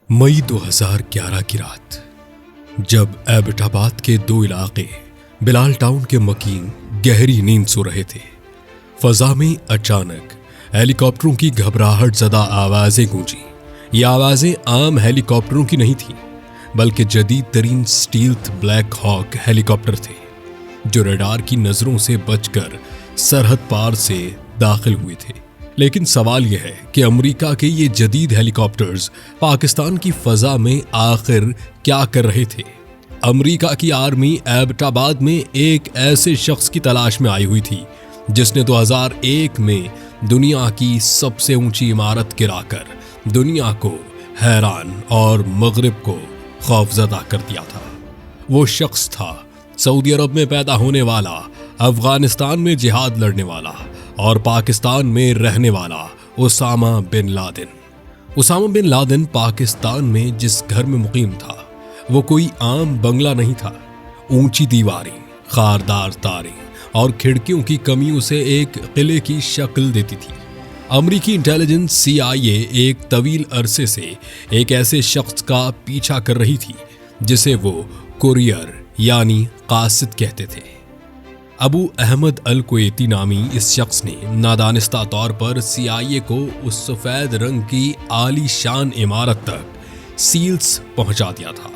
मई 2011 की रात जब एबटाबाद के दो इलाके बिलाल टाउन के मकीन गहरी नींद सो रहे थे, फजा में अचानक हेलीकॉप्टरों की घबराहट ज़दा आवाज़ें गूंजी। ये आवाज़ें आम हेलीकॉप्टरों की नहीं थीं, बल्कि जदीद तरीन स्टील्थ ब्लैक हॉक हेलीकॉप्टर थे, जो रडार की नज़रों से बचकर सरहद पार से दाखिल हुए थे। लेकिन सवाल यह है कि अमेरिका के ये जदीद हेलीकॉप्टर्स पाकिस्तान की फ़ज़ा में आखिर क्या कर रहे थे। अमेरिका की आर्मी एबटाबाद में एक ऐसे शख्स की तलाश में आई हुई थी जिसने 2001 में दुनिया की सबसे ऊंची इमारत गिराकर दुनिया को हैरान और मगरिब को खौफज़दा कर दिया था। वो शख्स था सऊदी अरब में पैदा होने वाला, अफगानिस्तान में जिहाद लड़ने वाला और पाकिस्तान में रहने वाला Osama bin Laden. Osama bin Laden Pakistan में जिस घर में मुकीम था वो कोई आम बंगला नहीं था। ऊंची दीवारें, खारदार तारें और खिड़कियों की कमी उसे एक किले की शक्ल देती थी। अमरीकी इंटेलिजेंस CIA एक तवील अरसे से एक ऐसे शख्स का पीछा कर रही थी जिसे वो कुरियर यानी कासिद कहते थे। अबू अहमद अल कुवैती नामी इस शख्स ने नादानिस्ता तौर पर CIA को उस सफ़ेद रंग की आली शान इमारत तक सील्स पहुंचा दिया था।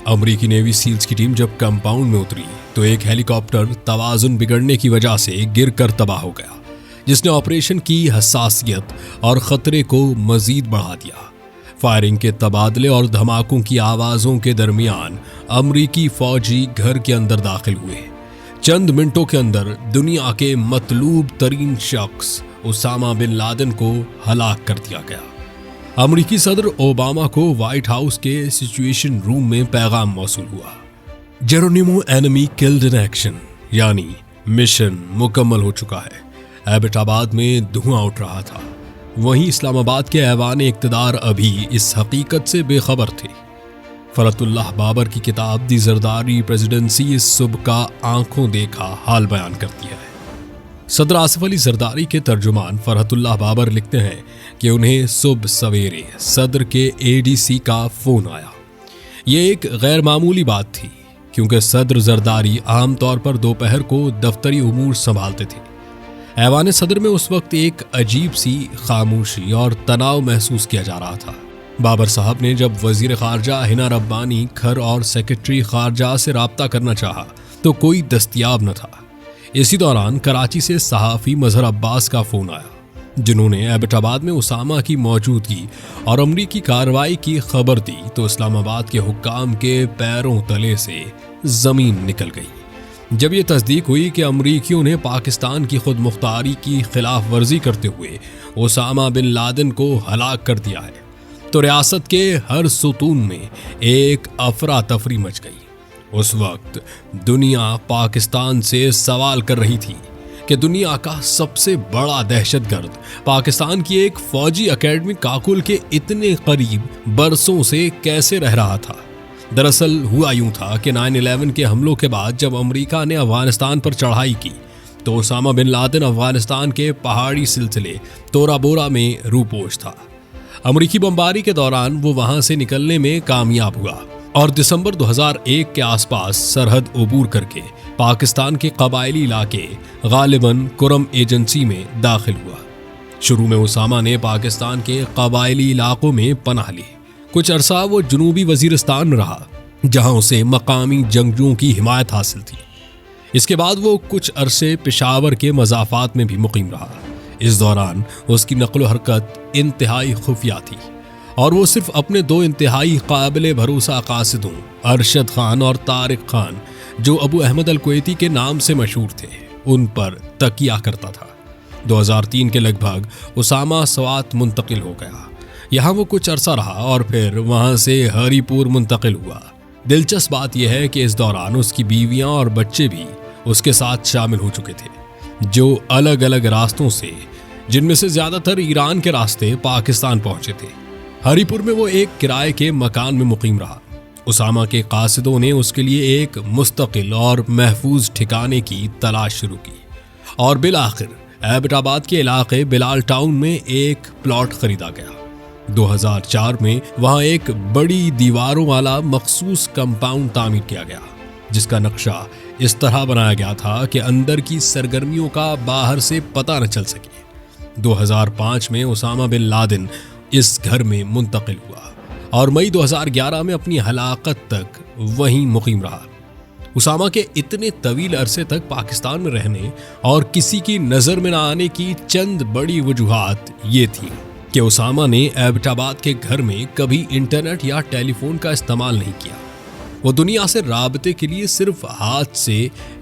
अमरीकी नेवी सील्स की टीम जब कंपाउंड में उतरी तो एक हेलीकॉप्टर तवाज़ुन बिगड़ने की वजह से गिर कर तबाह हो गया, जिसने ऑपरेशन की हसासियत और ख़तरे को मज़ीद बढ़ा दिया। फायरिंग के तबादले और धमाकों की आवाज़ों के दरमियान अमरीकी फ़ौजी घर के अंदर दाखिल हुए। चंद मिनटों के अंदर दुनिया के मतलूब तरीन शख्स उसामा बिन लादेन को हलाक कर दिया गया। अमरीकी सदर ओबामा को व्हाइट हाउस के सिचुएशन रूम में पैगाम मौसूल हुआ। Geronimo enemy killed in action, यानी मिशन मुकम्मल हो चुका है। एबटाबाद में धुआं उठ रहा था। वहीं इस्लामाबाद के ऐवान इक़्तिदार अभी इस हकीकत से बेखबर थे। फरतुल्लाह बाबर की किताब दी जरदारी प्रेसिडेंसी इस सुबह का आंखों देखा हाल बयान करती है। सदर आसिफ अली जरदारी के तर्जुमान फरहतुल्लाह बाबर लिखते हैं कि उन्हें सुबह सवेरे सदर के ADC का फोन आया। ये एक गैर मामूली बात थी क्योंकि सदर जरदारी आमतौर पर दोपहर को दफ्तरी उमूर संभालते थे। ऐवान सदर में उस वक्त एक अजीब सी खामोशी और तनाव महसूस किया जा रहा था। बाबर साहब ने जब वजीर खारजा हिना रब्बानी खर और सेक्रेटरी खारजा से राब्ता करना चाहा तो कोई दस्तयाब न था। इसी दौरान कराची से सहाफ़ी मजहर अब्बास का फ़ोन आया, जिन्होंने एबटाबाद में उसामा की मौजूदगी और अमरीकी कार्रवाई की खबर दी तो इस्लामाबाद के हुक्काम के पैरों तले से ज़मीन निकल गई। जब ये तस्दीक हुई कि अमरीकियों ने पाकिस्तान की खुद मुख्तारी की खिलाफ वर्जी करते हुए उसामा बिन लादेन को हलाक कर दिया है तो रियासत के हर सुतून में एक अफरा तफरी मच गई। उस वक्त दुनिया पाकिस्तान से सवाल कर रही थी कि दुनिया का सबसे बड़ा दहशतगर्द पाकिस्तान की एक फौजी अकेडमी काकुल के इतने करीब बरसों से कैसे रह रहा था। दरअसल हुआ यूं था कि 9/11 के हमलों के बाद जब अमेरिका ने अफगानिस्तान पर चढ़ाई की तो उसामा बिन लादेन अफगानिस्तान के पहाड़ी सिलसिले तोरा बोरा में रूपोश था। अमरीकी बमबारी के दौरान वो वहां से निकलने में कामयाब हुआ और दिसंबर 2001 के आसपास सरहद अबूर करके पाकिस्तान के कबायली इलाके गालिबन कुरम एजेंसी में दाखिल हुआ। शुरू में उसामा ने पाकिस्तान के कबायली इलाकों में पनाह ली। कुछ अरसा वो जनूबी वजीरिस्तान में रहा जहां उसे मकामी जंगजुओं की हिमायत हासिल थी। इसके बाद वो कुछ अरसे पेशावर के मज़ाफ़ात में भी मुकीम रहा। इस दौरान उसकी नक्ल हरकत इंतहाई खुफिया थी और वो सिर्फ अपने दो इंतहाई काबिल भरोसा कासिदों अरशद खान और तारिक खान, जो अबू अहमद अल कुवैती के नाम से मशहूर थे, उन पर तकिया करता था। 2003 के लगभग उसामा स्वात मुंतकिल हो गया। यहाँ वो कुछ अरसा रहा और फिर वहाँ से हरीपुर मुंतकिल हुआ। दिलचस्प बात यह है कि इस दौरान उसकी बीवियाँ और बच्चे भी उसके साथ शामिल हो चुके थे, जो अलग अलग रास्तों से, जिनमें से ज्यादातर ईरान के रास्ते, पाकिस्तान पहुंचे थे। हरीपुर में वो एक किराए के मकान में मुकीम रहा। उसामा के कासिदों ने उसके लिए एक मुस्तकिल और महफूज ठिकाने की तलाश शुरू की और बिल आखिर एबटाबाद के इलाके बिलाल टाउन में एक प्लॉट खरीदा गया। 2004 में वहां एक बड़ी दीवारों वाला मखसूस कंपाउंड तामीर किया गया, जिसका नक्शा इस तरह बनाया गया था कि अंदर की सरगर्मियों का बाहर से पता न चल सके। 2005 में उसामा बिन लादेन इस घर में मुंतकिल हुआ और मई 2011 में अपनी हलाकत तक वहीं मुकीम रहा। उसामा के इतने तवील अरसे तक पाकिस्तान में रहने और किसी की नज़र में न आने की चंद बड़ी वजूहात ये थी कि उसामा ने एबटाबाद के घर में कभी इंटरनेट या टेलीफोन का इस्तेमाल नहीं किया। वो दुनिया से राबते के लिए सिर्फ हाथ से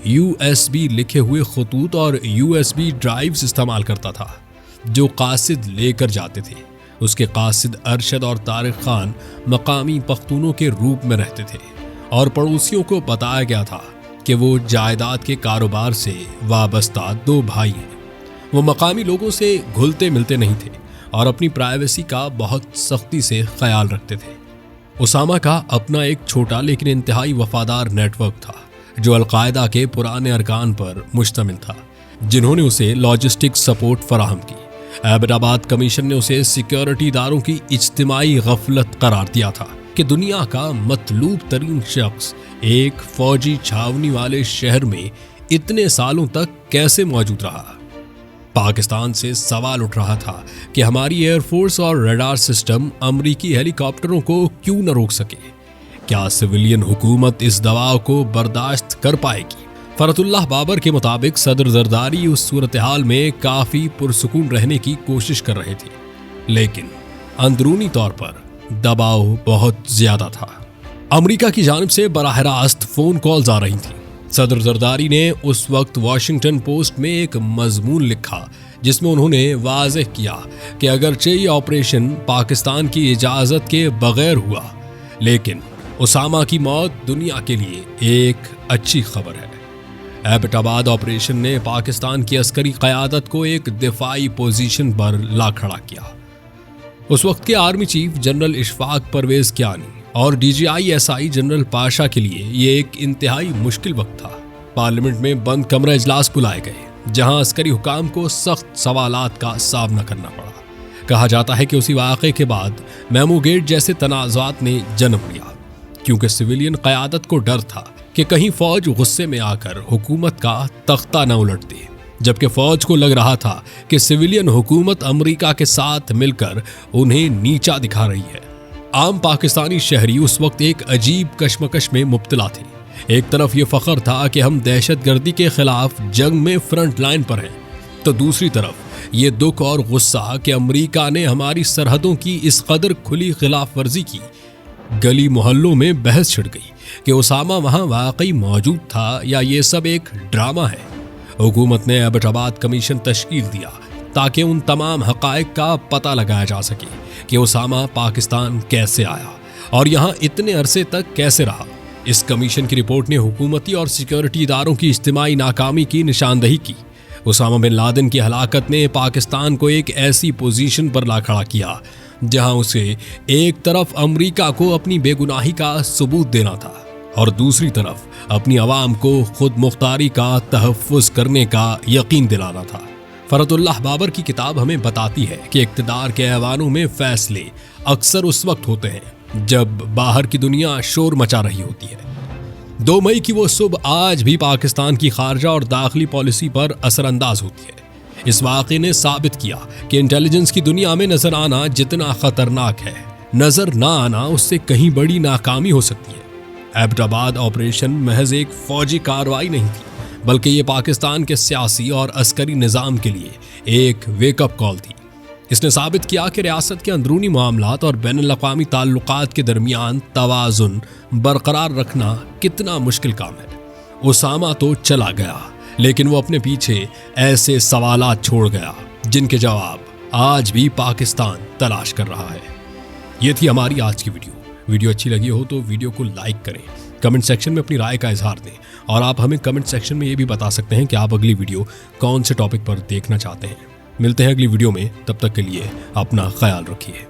USB लिखे हुए खतूत और USB ड्राइव्स इस्तेमाल करता था जो कासिद लेकर जाते थे। उसके कासिद अरशद और तारिक खान मकामी पख्तूनों के रूप में रहते थे और पड़ोसियों को बताया गया था कि वो जायदाद के कारोबार से वाबस्ता दो भाई हैं। वो मकामी लोगों से घुलते मिलते नहीं थे और अपनी प्राइवेसी का बहुत सख्ती से ख्याल रखते थे। उसामा का अपना एक छोटा लेकिन इंतहाई वफादार नेटवर्क था जो अलकायदा के पुराने अरकान पर मुश्तमिल था, जिन्होंने उसे लॉजिस्टिक सपोर्ट फराहम की। एबटाबाद कमीशन ने उसे सिक्योरिटी इदारों की इज्तिमाई गफलत करार दिया था कि दुनिया का मतलूब तरीन शख्स एक फौजी छावनी वाले शहर में इतने सालों तक कैसे मौजूद रहा। पाकिस्तान से सवाल उठ रहा था कि हमारी एयरफोर्स और रडार सिस्टम अमरीकी हेलीकॉप्टरों को क्यों न रोक सके। क्या सिविलियन हुकूमत इस दबाव को बर्दाश्त कर पाएगी? फरतुल्लाह बाबर के मुताबिक सदर जरदारी उस सूरत हाल में काफी पुरसुकून रहने की कोशिश कर रहे थे, लेकिन अंदरूनी तौर पर दबाव बहुत ज्यादा था। अमेरिका की जानिब से बराह रास्त फोन कॉल्स आ रही थी। सदर जरदारी ने उस वक्त वॉशिंगटन पोस्ट में एक मजमून लिखा जिसमें उन्होंने वाज़ेह किया कि अगरचे ये ऑपरेशन पाकिस्तान की इजाज़त के बगैर हुआ, लेकिन उसामा की मौत दुनिया के लिए एक अच्छी खबर है। एबटाबाद ऑपरेशन ने पाकिस्तान की अस्करी क़यादत को एक दिफाई पोजीशन पर ला खड़ा किया। उस वक्त के army chief general Ishfaq Parvez Kayani और DGI-SI जनरल पाशा के लिए ये एक इंतहाई मुश्किल वक्त था। पार्लियामेंट में बंद कमरा इजलास बुलाए गए जहां अस्करी हुकाम को सख्त सवालात का सामना करना पड़ा। कहा जाता है कि उसी वाक़े के बाद मेमो गेट जैसे तनाज़ात ने जन्म लिया, क्योंकि सिविलियन क़यादत को डर था कि कहीं फौज गुस्से में आकर हुकूमत का तख्ता न उलट दे, जबकि फौज को लग रहा था कि सिविलियन हुकूमत अमेरिका के साथ मिलकर उन्हें नीचा दिखा रही है। आम पाकिस्तानी शहरी उस वक्त एक अजीब कश्मकश में मुब्तला थे। एक तरफ ये फख्र था कि हम दहशतगर्दी के खिलाफ जंग में फ्रंट लाइन पर हैं, तो दूसरी तरफ ये दुख और गुस्सा कि अमेरिका ने हमारी सरहदों की इस कदर खुली खिलाफ वर्जी की। गली मोहल्लों में बहस छिड़ गई कि उसामा वहां वाकई मौजूद था या ये सब एक ड्रामा है। हुकूमत ने एबटाबाद कमीशन तश्कील दिया ताकि उन तमाम हक़ाइक़ का पता लगाया जा सके कि उसामा पाकिस्तान कैसे आया और यहाँ इतने अरसे तक कैसे रहा। इस कमीशन की रिपोर्ट ने हुकूमती और सिक्योरिटी इदारों की इज्तिमाई नाकामी की निशानदही की। उसामा बिन लादेन की हलाकत ने पाकिस्तान को एक ऐसी पोजीशन पर ला खड़ा किया जहां उसे एक तरफ अमेरिका को अपनी बेगुनाही का सबूत देना था और दूसरी तरफ अपनी आवाम को खुद मुख्तारी का तहफ़्फ़ुज़ करने का यकीन दिलाना था। फरतुल्लाह बाबर की किताब हमें बताती है कि इक़्तिदार के ऐवानों में फैसले अक्सर उस वक्त होते हैं जब बाहर की दुनिया शोर मचा रही होती है। 2 मई की वो सुबह आज भी पाकिस्तान की खारजा और दाखिली पॉलिसी पर असरअंदाज होती है। इस वाक़े ने साबित किया कि इंटेलिजेंस की दुनिया में नजर आना जितना खतरनाक है, नजर ना आना उससे कहीं बड़ी नाकामी हो सकती है। एबटाबाद ऑपरेशन महज एक फौजी कार्रवाई नहीं थी, बल्कि ये पाकिस्तान के सियासी और अस्करी निज़ाम के लिए एक वेकअप कॉल थी। इसने साबित किया कि रियासत के अंदरूनी मामलात और बैनुल-अक़वामी ताल्लुकात के दरमियान तवाज़ुन बरकरार रखना कितना मुश्किल काम है। उसामा तो चला गया, लेकिन वो अपने पीछे ऐसे सवालात छोड़ गया जिनके जवाब आज भी पाकिस्तान तलाश कर रहा है। ये थी हमारी आज की वीडियो अच्छी लगी हो तो वीडियो को लाइक करें, कमेंट सेक्शन में अपनी राय का इजहार दें और आप हमें कमेंट सेक्शन में ये भी बता सकते हैं कि आप अगली वीडियो कौन से टॉपिक पर देखना चाहते हैं। मिलते हैं अगली वीडियो में, तब तक के लिए अपना ख्याल रखिए।